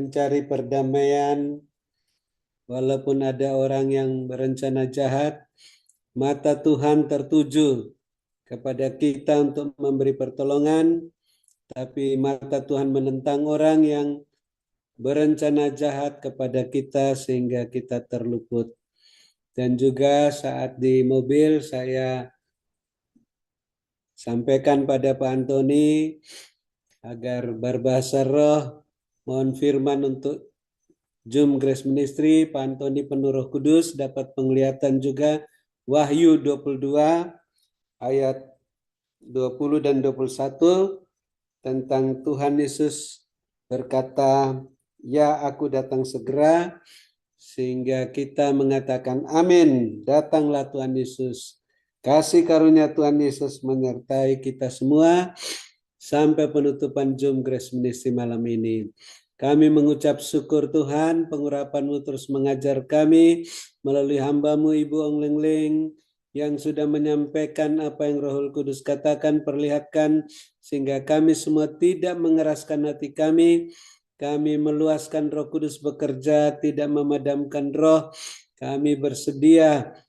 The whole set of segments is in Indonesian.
mencari perdamaian. Walaupun ada orang yang berencana jahat, mata Tuhan tertuju kepada kita untuk memberi pertolongan, tapi mata Tuhan menentang orang yang berencana jahat kepada kita sehingga kita terluput. Dan juga saat di mobil saya sampaikan pada Pak Antoni agar berbahasa roh, mohon firman untuk Zoom Grace Ministry, Pak Antoni penuh Roh Kudus, dapat penglihatan juga Wahyu 22 ayat 20 dan 21 tentang Tuhan Yesus berkata, "Ya, aku datang segera," sehingga kita mengatakan amin, datanglah Tuhan Yesus. Kasih karunia Tuhan Yesus menyertai kita semua sampai penutupan Zoom Grace Ministry malam ini. Kami mengucap syukur Tuhan, pengurapan-Mu terus mengajar kami melalui hamba-Mu Ibu Ong Leng Leng yang sudah menyampaikan apa yang Roh Kudus katakan, perlihatkan, sehingga kami semua tidak mengeraskan hati kami. Kami meluaskan Roh Kudus bekerja, tidak memadamkan roh. Kami bersedia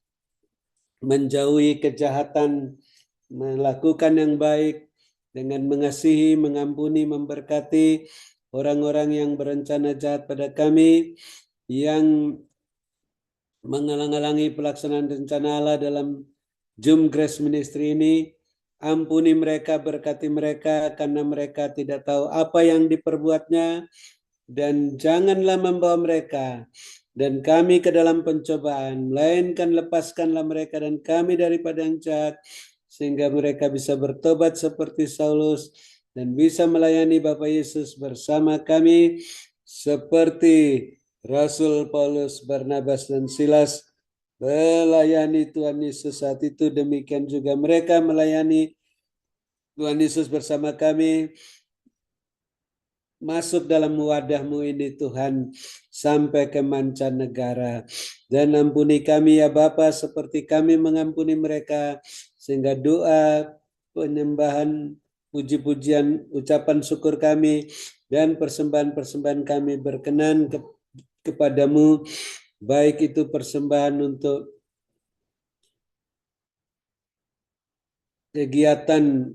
menjauhi kejahatan, melakukan yang baik dengan mengasihi, mengampuni, memberkati orang-orang yang berencana jahat pada kami, yang menghalang-halangi pelaksanaan rencana Allah dalam Zoom Grace Ministry ini. Ampuni mereka, berkati mereka, karena mereka tidak tahu apa yang diperbuatnya, dan janganlah membawa mereka dan kami ke dalam pencobaan, melainkan lepaskanlah mereka dan kami daripada yang jahat, sehingga mereka bisa bertobat seperti Saulus dan bisa melayani Bapa Yesus bersama kami, seperti Rasul Paulus, Barnabas, dan Silas melayani Tuhan Yesus saat itu. Demikian juga mereka melayani Tuhan Yesus bersama kami. Masuk dalam wadah-Mu ini Tuhan sampai ke mancanegara. Dan ampuni kami ya Bapa seperti kami mengampuni mereka, sehingga doa, penyembahan, puji-pujian, ucapan syukur kami dan persembahan-persembahan kami berkenan kepadamu, baik itu persembahan untuk kegiatan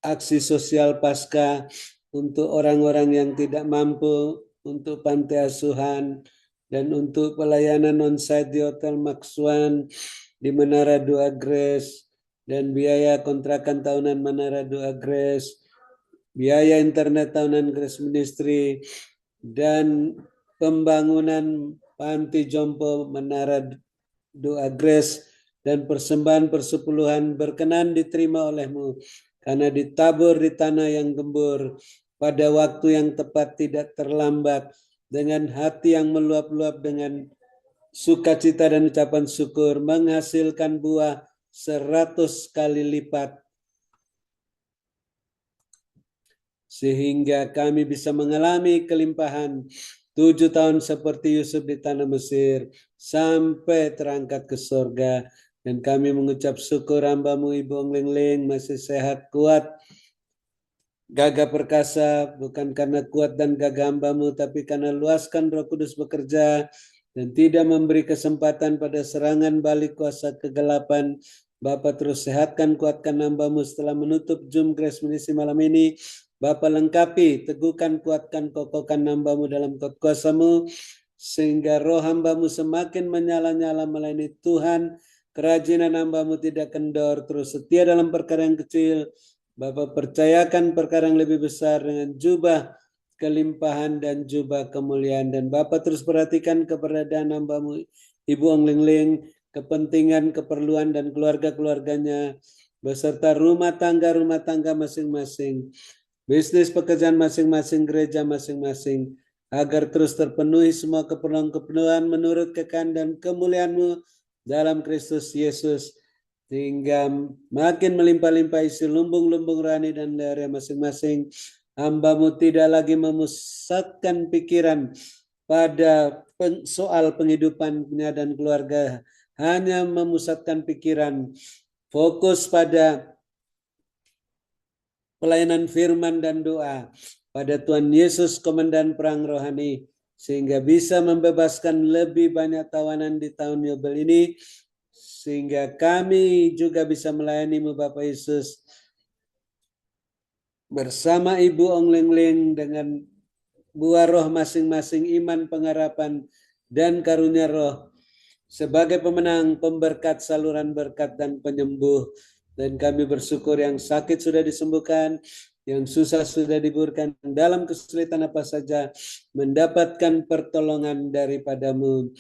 aksi sosial Paskah, untuk orang-orang yang tidak mampu, untuk panti asuhan, dan untuk pelayanan onsite di Hotel Maxwan, di Menara Doa Grace, dan biaya kontrakan tahunan Menara Doa Grace, biaya internet tahunan Grace Ministry, dan pembangunan panti jompo Menara Doa Grace, dan persembahan persepuluhan berkenan diterima oleh-Mu, karena ditabur di tanah yang gembur, pada waktu yang tepat, tidak terlambat, dengan hati yang meluap-luap dengan sukacita dan ucapan syukur, menghasilkan buah 100 kali lipat, sehingga kami bisa mengalami kelimpahan 7 tahun seperti Yusuf di tanah Mesir, sampai terangkat ke surga. Dan kami mengucap syukur hamba-Mu Ibu Ong Leng Leng masih sehat, kuat, gagah perkasa, bukan karena kuat dan gagah hamba-Mu, tapi karena luaskan Roh Kudus bekerja dan tidak memberi kesempatan pada serangan balik kuasa kegelapan. Bapa terus sehatkan, kuatkan hamba-Mu setelah menutup Zoom Grace Ministry malam ini. Bapa lengkapi, teguhkan, kuatkan, kokohkan hamba-Mu dalam kuasa-Mu, sehingga roh hamba-Mu semakin menyala-nyala melayani Tuhan. Kerajinan hamba-Mu tidak kendor, terus setia dalam perkara yang kecil. Bapak percayakan perkara yang lebih besar dengan jubah kelimpahan dan jubah kemuliaan. Dan Bapak terus perhatikan keberadaan hamba-Mu Ibu Ong Leng Leng, kepentingan, keperluan, dan keluarga-keluarganya, beserta rumah tangga masing-masing, bisnis pekerjaan masing-masing, gereja masing-masing, agar terus terpenuhi semua keperluan-keperluan menurut kekayaan dan kemuliaan-Mu dalam Kristus Yesus, sehingga makin melimpah-limpah isi lumbung-lumbung rohani dan lehernya masing-masing. Hamba-Mu tidak lagi memusatkan pikiran pada soal penghidupannya dan keluarga, hanya memusatkan pikiran fokus pada pelayanan firman dan doa, pada Tuhan Yesus Komandan Perang Rohani, sehingga bisa membebaskan lebih banyak tawanan di tahun Yobel ini, sehingga kami juga bisa melayani-Mu Bapak Yesus bersama Ibu Ong Leng Leng dengan buah roh masing-masing, iman, pengharapan, dan karunia roh sebagai pemenang, pemberkat, saluran berkat, dan penyembuh. Dan kami bersyukur yang sakit sudah disembuhkan, yang susah sudah diburkan, dalam kesulitan apa saja mendapatkan pertolongan daripada-Mu.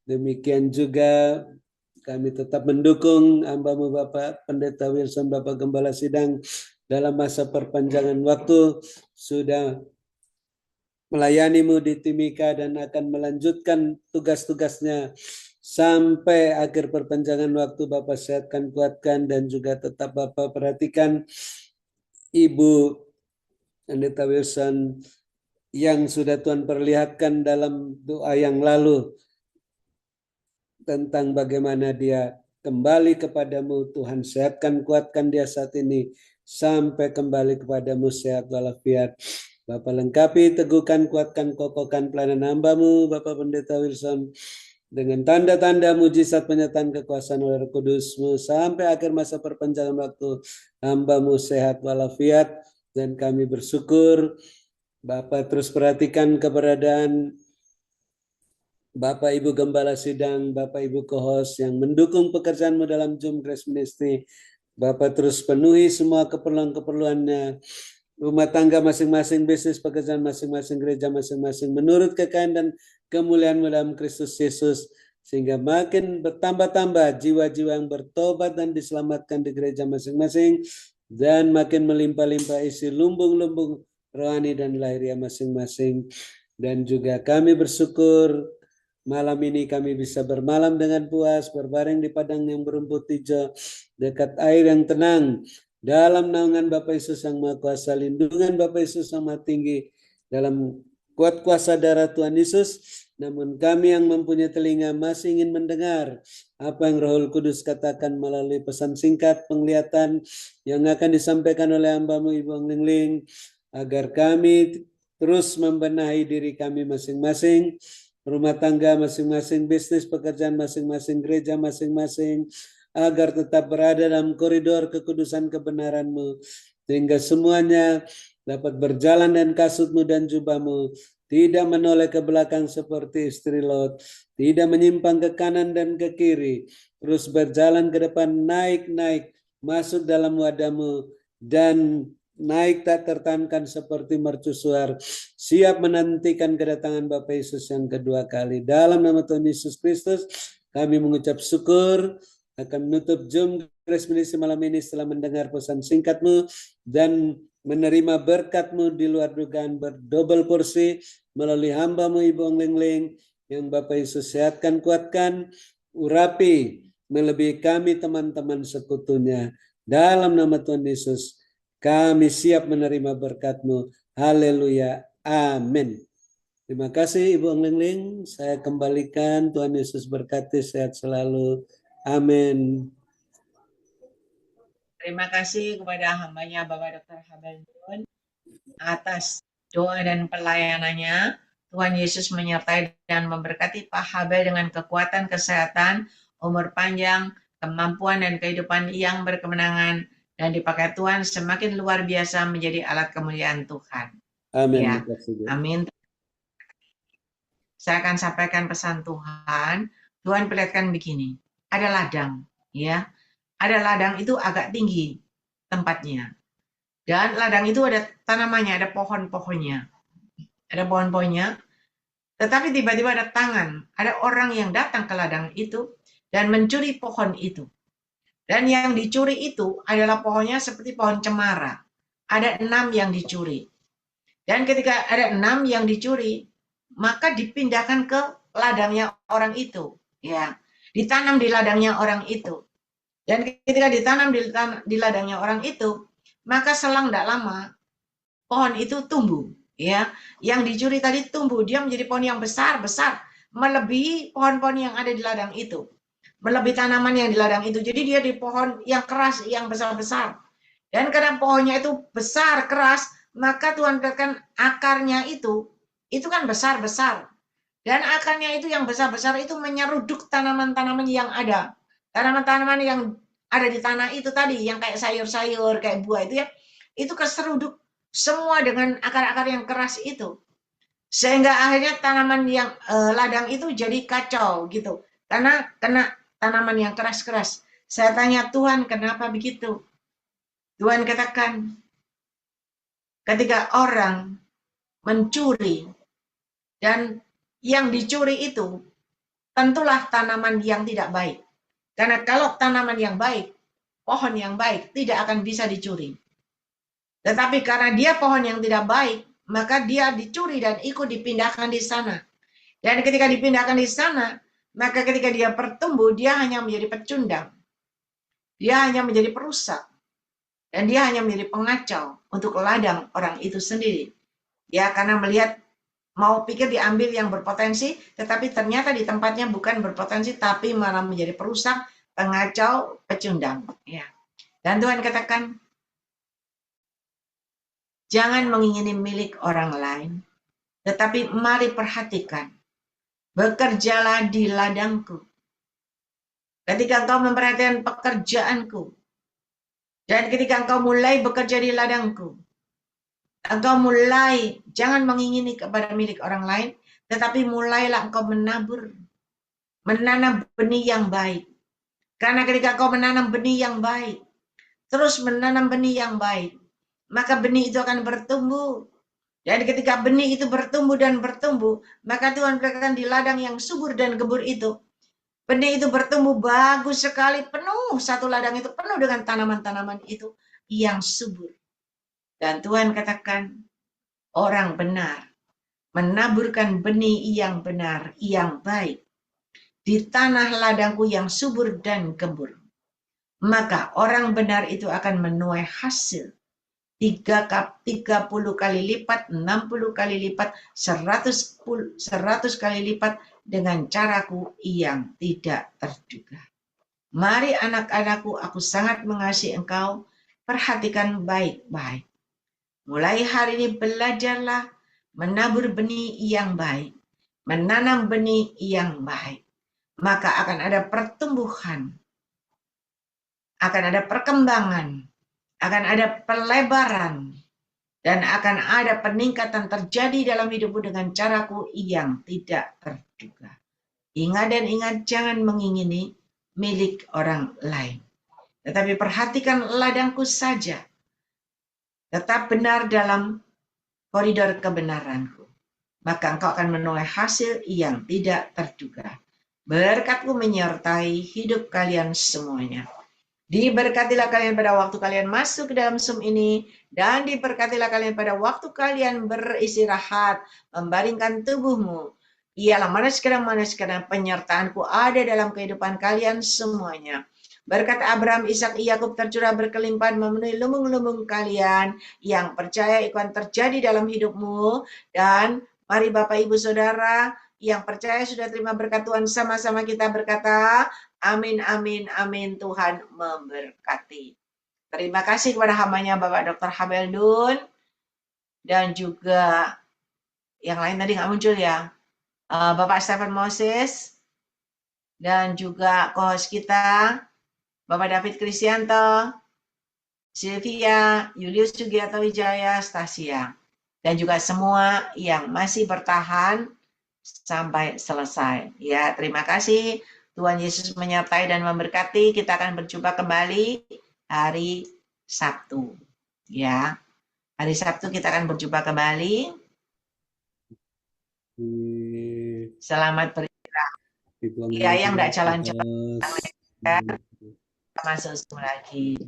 Demikian juga kami tetap mendukung hamba-Mu Bapak Pendeta Wilson, Bapak Gembala Sidang, dalam masa perpanjangan waktu sudah melayani-Mu di Timika dan akan melanjutkan tugas-tugasnya sampai akhir perpanjangan waktu. Bapak sehatkan, kuatkan, dan juga tetap Bapak perhatikan Ibu Pendeta Wilson yang sudah Tuhan perlihatkan dalam doa yang lalu tentang bagaimana dia kembali kepadamu. Tuhan sehatkan, kuatkan dia saat ini sampai kembali kepadamu sehat walafiat. Bapak lengkapi, teguhkan, kuatkan, kokohkan pelayanan hamba-Mu Bapak Pendeta Wilson dengan tanda-tanda mujizat penyertaan kekuasaan oleh Roh Kudus-Mu sampai akhir masa perpanjangan waktu. Hamba-Mu sehat walafiat, dan kami bersyukur Bapak terus perhatikan keberadaan Bapak Ibu Gembala Sidang, Bapak Ibu Kohos yang mendukung pekerjaan-Mu dalam Zoom Grace Ministry. Bapak terus penuhi semua keperluan-keperluannya, rumah tangga masing-masing, bisnis pekerjaan masing-masing, gereja masing-masing, menurut kekayaan dan kemuliaan-Mu dalam Kristus Yesus, sehingga makin bertambah-tambah jiwa-jiwa yang bertobat dan diselamatkan di gereja masing-masing, dan makin melimpah-limpah isi lumbung-lumbung rohani dan lahiriah masing-masing. Dan juga kami bersyukur malam ini kami bisa bermalam dengan puas, berbaring di padang yang berumput hijau, dekat air yang tenang, dalam naungan Bapa Yesus yang Maha Kuasa, lindungan Bapa Yesus yang Maha Tinggi, dalam kuat kuasa darah Tuhan Yesus. Namun kami yang mempunyai telinga masih ingin mendengar apa yang Roh Kudus katakan melalui pesan singkat penglihatan yang akan disampaikan oleh hamba-Mu Ibu Ong Leng Leng, agar kami terus membenahi diri kami masing-masing, rumah tangga masing-masing, bisnis pekerjaan masing-masing, gereja masing-masing, agar tetap berada dalam koridor kekudusan kebenaran-Mu, sehingga semuanya dapat berjalan dan kasut-Mu dan jubah-Mu, tidak menoleh ke belakang seperti istri Lot, tidak menyimpang ke kanan dan ke kiri, terus berjalan ke depan, naik-naik, masuk dalam wadah-Mu, dan naik tak tertahankan seperti mercusuar, siap menantikan kedatangan Bapa Yesus yang kedua kali. Dalam nama Tuhan Yesus Kristus, kami mengucap syukur, akan menutup Zoom Grace Ministry malam ini setelah mendengar pesan singkat-Mu dan menerima berkat-Mu di luar dugaan berdobel porsi melalui hamba-Mu Ibu Ong Leng Leng, yang Bapak Yesus sehatkan, kuatkan, urapi, melebihi kami teman-teman sekutunya. Dalam nama Tuhan Yesus, kami siap menerima berkat-Mu. Haleluya. Amin. Terima kasih Ibu Ong Leng Leng. Saya kembalikan. Tuhan Yesus berkati, sehat selalu. Amin. Terima kasih kepada hambanya Bapak Dr. Habel Nun atas doa dan pelayanannya. Tuhan Yesus menyertai dan memberkati Pak Habel dengan kekuatan, kesehatan, umur panjang, kemampuan dan kehidupan yang berkemenangan, dan dipakai Tuhan semakin luar biasa menjadi alat kemuliaan Tuhan. Amin. Ya, amin. Saya akan sampaikan pesan Tuhan. Tuhan perlihatkan begini, ada ladang, ya. Ada ladang itu agak tinggi tempatnya. Dan ladang itu ada tanamannya, ada pohon-pohonnya. Ada pohon-pohonnya. Tetapi tiba-tiba ada tangan, ada orang yang datang ke ladang itu dan mencuri pohon itu. Dan yang dicuri itu adalah pohonnya seperti pohon cemara. Ada 6 yang dicuri. Dan ketika ada 6 yang dicuri, maka dipindahkan ke ladangnya orang itu. Ya, ditanam di ladangnya orang itu. Dan ketika ditanam di ladangnya orang itu, maka selang tidak lama pohon itu tumbuh. Ya, yang dicuri tadi tumbuh, dia menjadi pohon yang besar-besar, melebihi pohon-pohon yang ada di ladang itu, melebihi tanaman yang di ladang itu. Jadi dia di pohon yang keras, yang besar-besar. Dan karena pohonnya itu besar, keras, maka Tuhan katakan akarnya itu kan besar-besar. Dan akarnya itu yang besar-besar itu menyeruduk tanaman-tanaman yang ada. Tanaman-tanaman yang ada di tanah itu tadi, yang kayak sayur-sayur, kayak buah itu ya, itu keseruduk semua dengan akar-akar yang keras itu. Sehingga akhirnya tanaman yang ladang itu jadi kacau gitu. Karena kena tanaman yang keras-keras. Saya tanya Tuhan, kenapa begitu? Tuhan katakan, ketika orang mencuri dan yang dicuri itu tentulah tanaman yang tidak baik. Karena kalau tanaman yang baik, pohon yang baik tidak akan bisa dicuri. Tetapi karena dia pohon yang tidak baik, maka dia dicuri dan ikut dipindahkan di sana. Dan ketika dipindahkan di sana, maka ketika dia bertumbuh, dia hanya menjadi pecundang. Dia hanya menjadi perusak. Dan dia hanya menjadi pengacau untuk ladang orang itu sendiri. Ya, karena melihat mau pikir diambil yang berpotensi, tetapi ternyata di tempatnya bukan berpotensi, tapi malah menjadi perusak, pengacau, pecundang. Ya. Dan Tuhan katakan, jangan mengingini milik orang lain, tetapi mari perhatikan, bekerjalah di ladangku. Ketika engkau memperhatikan pekerjaanku, dan ketika engkau mulai bekerja di ladangku, engkau mulai jangan mengingini kepada milik orang lain, tetapi mulailah engkau menanam benih yang baik. Karena ketika engkau menanam benih yang baik, terus menanam benih yang baik, maka benih itu akan bertumbuh. Dan ketika benih itu bertumbuh dan bertumbuh, maka Tuhan berikan di ladang yang subur dan gebur itu, benih itu bertumbuh bagus sekali, penuh, satu ladang itu penuh dengan tanaman-tanaman itu yang subur. Dan Tuhan katakan, orang benar menaburkan benih yang benar, yang baik, di tanah ladangku yang subur dan gembur. Maka orang benar itu akan menuai hasil 30 kali lipat, 60 kali lipat, 100 kali lipat dengan caraku yang tidak terduga. Mari anak-anakku, aku sangat mengasihi engkau, perhatikan baik-baik. Mulai hari ini belajarlah menabur benih yang baik, menanam benih yang baik. Maka akan ada pertumbuhan, akan ada perkembangan, akan ada pelebaran, dan akan ada peningkatan terjadi dalam hidupmu dengan caraku yang tidak terduga. Ingat dan ingat, jangan mengingini milik orang lain. Tetapi perhatikan ladangku saja. Tetap benar dalam koridor kebenaranku. Maka engkau akan menuai hasil yang tidak terduga. Berkatku menyertai hidup kalian semuanya. Diberkatilah kalian pada waktu kalian masuk ke dalam Zoom ini, dan diberkatilah kalian pada waktu kalian beristirahat, membaringkan tubuhmu. Ialah mana sekarang penyertaanku ada dalam kehidupan kalian semuanya. Berkat Abraham, Ishak, Yakub tercurah berkelimpahan memenuhi lumbung-lumbung kalian. Yang percaya itu akan terjadi dalam hidupmu. Dan mari Bapak Ibu Saudara yang percaya sudah terima berkat Tuhan, sama-sama kita berkata, amin, amin, amin. Tuhan memberkati. Terima kasih kepada hambanya Bapak Dr. Habeldun, dan juga yang lain tadi nggak muncul ya, Bapak Stephen Moses, dan juga co-host kita, Bapak David Kristianto, Sylvia, Julius Sugiarto Wijaya, Stasia, dan juga semua yang masih bertahan sampai selesai. Ya, terima kasih. Tuhan Yesus menyertai dan memberkati. Kita akan berjumpa kembali hari Sabtu. Ya, hari Sabtu kita akan berjumpa kembali. Selamat beristirahat. Ya, yang tidak jalan-jalan, masuk lagi.